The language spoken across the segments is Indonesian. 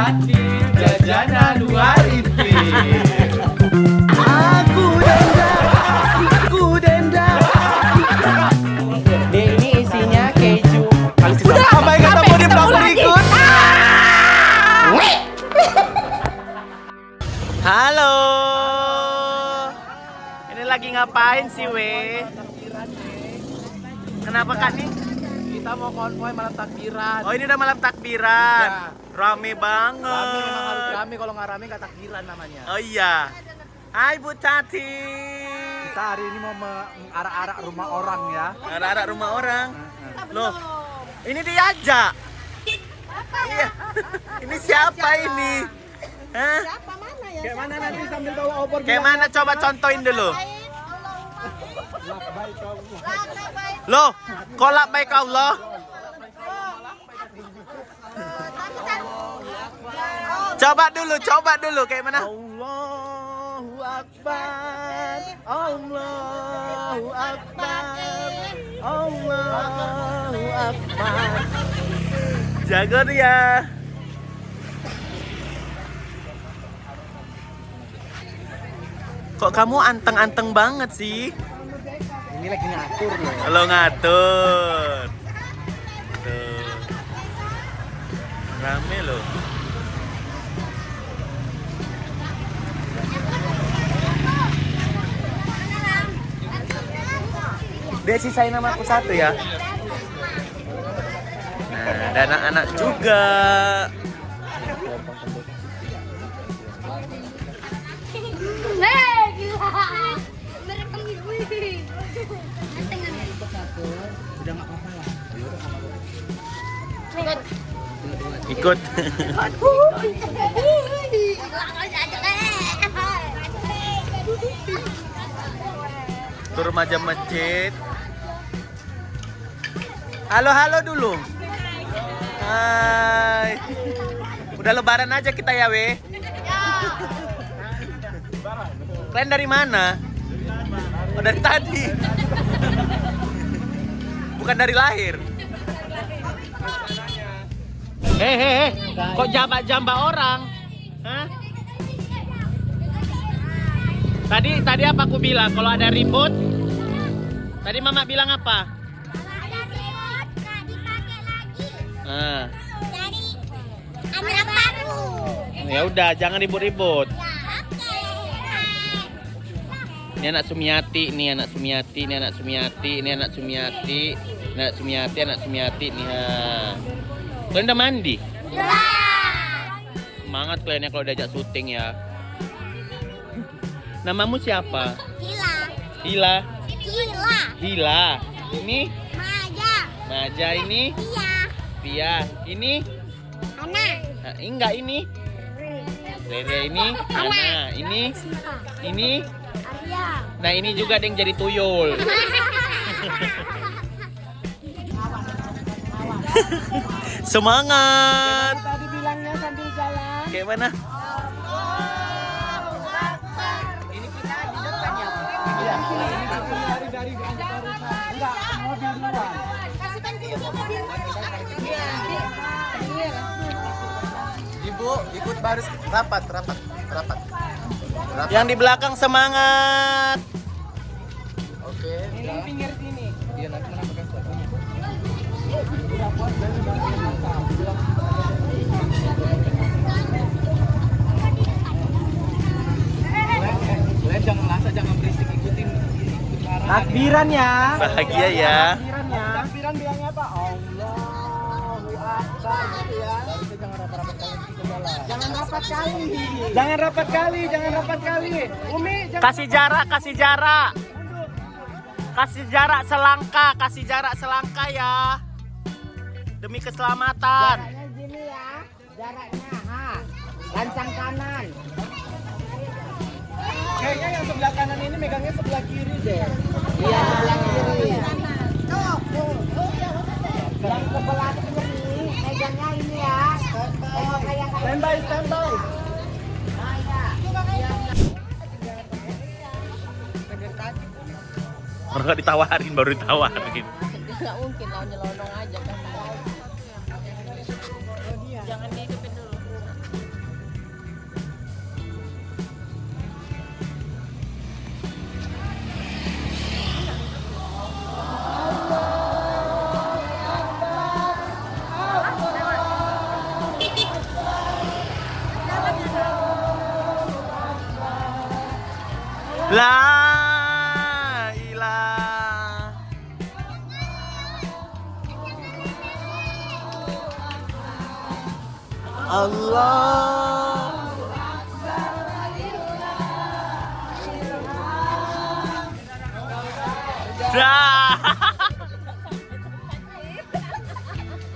hati, jajanan luar inti. Aku denda. Ini isinya keju. Udah, sampai ketemu di vlog berikut. Halo. Ini lagi ngapain sih, we? Kenapa Kak nih? Kita mau konvoy malam takbiran. Oh, ini udah malam takbiran. Ya. Rame banget. Rame, memang harus rame, kalau nggak rame nggak takbiran namanya. Oh iya. Hai Bu Tati. Kita hari ini mau mengarak-arak rumah orang ya. Anak-anak rumah orang. Loh, ini diajak. Iya. Ini siapa ini? Hah? Siapa mana ya? Kayak mana nanti sambil bawa obor. Kayak mana coba contohin dulu. Baik kau. Loh, kolak baik Allah. Coba dulu kayak mana? Allahu Akbar. Allahu Akbar. Allahu Akbar. Jago dia. Kok kamu anteng-anteng banget sih? Ini lagi ngatur loh. Kalau ngatur. Tuh. Rame loh. Dia sisain nama aku satu ya. Nah, ada anak-anak juga. Ikut. Ke remaja masjid. Halo dulu. Hai. Udah lebaran aja kita ya, we. Kalian dari mana? Oh, dari tadi. Bukan dari lahir. Hehehe, kok jambak-jambak orang? Hah? Tadi apa aku bilang? Kalau ada ribut? Tadi Mama bilang apa? Ah. Anak baru. Ya udah, jangan ribut-ribut. Ini anak Sumiati, ini anak Sumiati, ini anak Sumiati, ini anak Sumiati, ini anak Sumiati, anak Sumiati nih. Kalian udah mandi? Semangat kalian ya kalau diajak syuting ya. Namamu siapa? Hila. Hila. Ini? Maja. Ini? Pia. Ini? Ana. Nah, enggak ini. Rere ini? Ana. Ini? Arya. Nah ini juga ada yang jadi tuyul. Semangat. Tadi bilangnya sambil jalan. Kayak mana? Ini kita di depan ya. Iya. Ini dari enggak mobil duluan. Kasihkan kunci mobil dulu. Iya. Ibu ikut baris rapat. Yang di belakang semangat. Oke. Ini pinggir sini. Iya, nanti mana pakai suara. Kalian jangan lasa, jangan berisik, ikutin arahan. Takbiran ya. Bahagia ya. Takbiran ya. Takbiran bilangnya apa? Allahu Akbar gitu ya. Kita jangan rapat-rapat kali kita jalan. Jangan rapat kali. Jangan rapat kali. Umi, jangan Kasih jarak. Kasih jarak selangkah ya. Demi keselamatan. Jaraknya gini ya. Jaraknya lancang kanan. kayaknya yang sebelah kanan ini megangnya sebelah kiri deh. Iya, sebelah kiri. Tuh. Yang sebelah kiri megangnya ini ya. Tengok kayak Standby. Orang nggak ditawarin, baru ditawarin. nggak mungkin lah nyelonong aja kan. Jangan dihidupin dulu. Allah. Dah.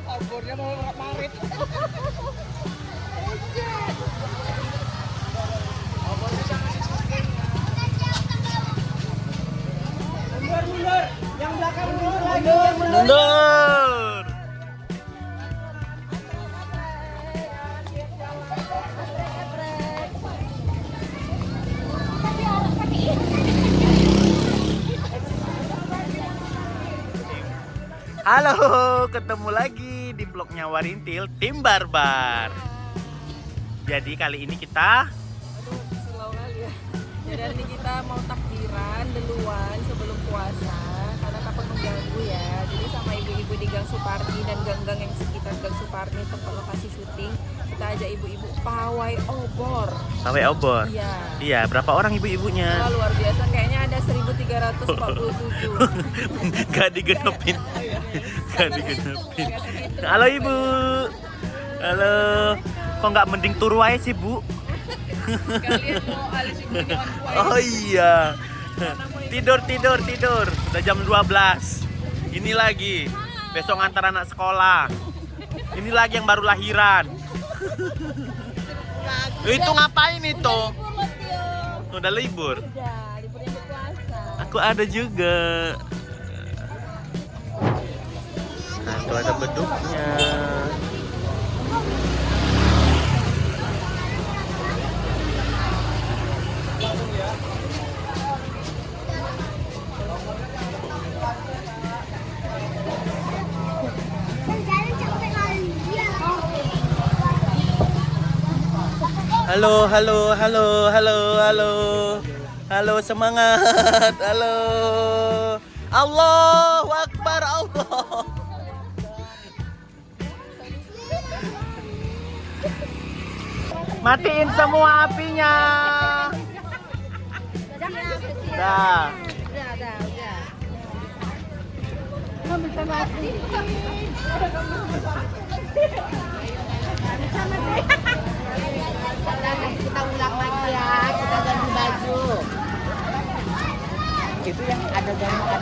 Albornya mau marit. Mundur. Yang belakang mundur lagi. Mundur. Halo, ketemu lagi di vlognya Warintil Tim Barbar. Jadi kali ini kita Slow kali ya. Jadi hari ini kita mau takbiran duluan sebelum puasa karena takut mengganggu ya. Jadi sama ibu-ibu di Gang Supardi dan gang-gang yang sekitar Gang Supardi tempat lokasi syuting, kita ajak ibu-ibu pawai obor. pawai obor. Iya. Iya, berapa orang ibu-ibunya? Wah, luar biasa, kayaknya ada 1347. Gak digenepin. Gak digenepin. Halo Ibu. Halo. Kok nggak mending turu aja sih, Bu? Kalian mau alis ibu di on point. Oh iya. Tidur. Udah jam 12. Ini lagi. Besok ngantar anak sekolah. Ini lagi yang baru lahiran. Itu ngapain itu? Udah libur. Udah, liburnya berpuasa. Aku ada juga. Nah, itu ada beduknya. Halo, semangat. Halo. Allahu Akbar, Allah. Matiin semua apinya. Dah. Kita ulang lagi ya, kita ganti baju. Itu yang ada gambar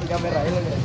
Kamera ini.